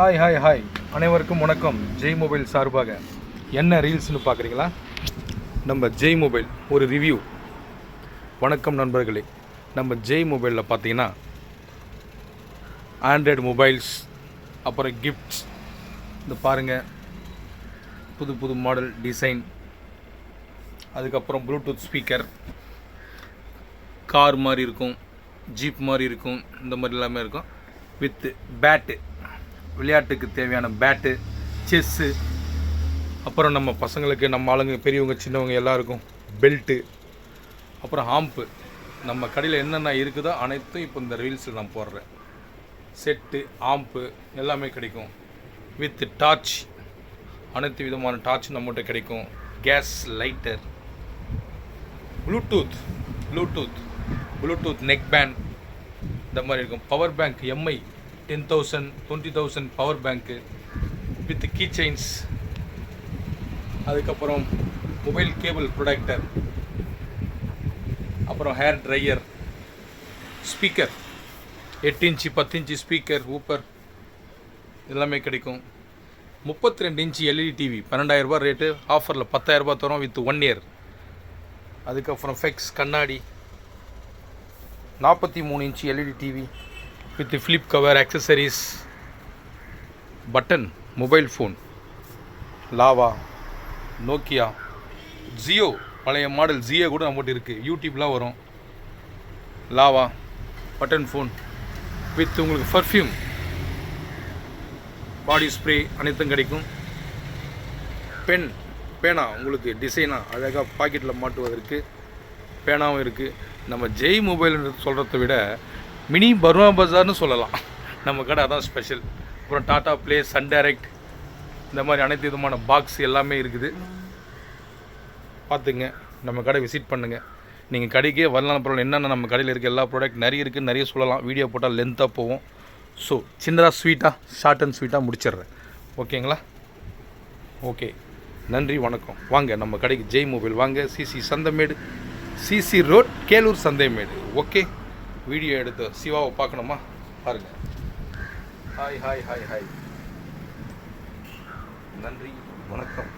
Hi அனைவருக்கும் வணக்கம். Jai mobile சார்பாக என்ன ரீல்ஸ்னு பார்க்குறீங்களா? நம்ம ஜெய் மொபைல் ஒரு ரிவ்யூ. வணக்கம் நண்பர்களே. நம்ம ஜெய் மொபைலில் பார்த்தீங்கன்னா ஆண்ட்ராய்டு மொபைல்ஸ், அப்புறம் கிஃப்ட்ஸ், இந்த பாருங்கள் புது மாடல் டிசைன், அதுக்கப்புறம் ப்ளூடூத் ஸ்பீக்கர், கார் மாதிரி இருக்கும், ஜீப் மாதிரி இருக்கும், இந்த மாதிரி எல்லாமே இருக்கும். வித்து பேட்டு, விளையாட்டுக்கு தேவையான பேட்டு, செஸ்ஸு, அப்புறம் நம்ம பசங்களுக்கு, நம்ம ஆளுங்க, பெரியவங்க, சின்னவங்க எல்லாருக்கும் பெல்ட்டு, அப்புறம் ஆம்பு. நம்ம கடையில் என்னென்ன இருக்குதோ அனைத்தும் இப்போ இந்த ரீல்ஸில் நான் போடுறேன். செட்டு, ஆம்பு எல்லாமே கிடைக்கும். வித் டார்ச், அனைத்து விதமான டார்ச் நம்மகிட்ட கிடைக்கும். Gas lighter, bluetooth neck band, இந்த மாதிரி இருக்கும். Power bank MI 10,000 20,000 power bank with key chains, அதுக்கப்புறம் மொபைல் கேபிள் ப்ரொடக்டர், அப்புறம் hair dryer, speaker 8 inch 10 inch speaker, woofer எல்லாமே கிடைக்கும். 32 இன்ச்சு எல்இடி டிவி 12,000 ரேட்டு, ஆஃபரில் 10,000 தரும் வித் 1 இயர். அதுக்கப்புறம் ஃபெக்ஸ் கண்ணாடி 43 inch LED TV with flip cover, accessories, button mobile phone, lava, Nokia, Jio, பழைய model Jio கூட நம்மகிட்ட இருக்குது. யூடியூப்லாம் வரும். லாவா பட்டன் ஃபோன் வித் உங்களுக்கு பர்ஃப்யூம், பாடி ஸ்ப்ரே அனைத்தும் கிடைக்கும். பேனா உங்களுக்கு டிசைனாக அழகாக பாக்கெட்டில் மாட்டுவதற்கு பேனாவும் இருக்குது. நம்ம ஜெய் மொபைல்னு சொல்கிறத விட மினி பர்மா பஜார்னு சொல்லலாம். நம்ம கடை அதான் ஸ்பெஷல். அப்புறம் டாடா ப்ளே, சன் டைரக்ட், இந்த மாதிரி அனைத்து விதமான பாக்ஸ் எல்லாமே இருக்குது. பார்த்துங்க, நம்ம கடை விசிட் பண்ணுங்கள். நீங்கள் கடைக்கே வரலாம். பரவாயில்ல, என்னென்ன நம்ம கடையில் இருக்க எல்லா ப்ராடக்ட் நிறைய இருக்குது, நிறைய சொல்லலாம். வீடியோ போட்டால் லென்த்தாக போகும். ஸோ சின்னதாக ஷார்ட் அண்ட் ஸ்வீட்டாக முடிச்சிடுறேன். ஓகேங்களா? ஓகே, நன்றி, வணக்கம். வாங்க நம்ம கடைக்கு ஜெய் மொபைல் வாங்க. Santhamedu, CC road, Kelur Santhaimedu. Okay, video எடுத்து சிவாவை பார்க்கணுமா? பாருங்கள். ஹாய். நன்றி, வணக்கம்.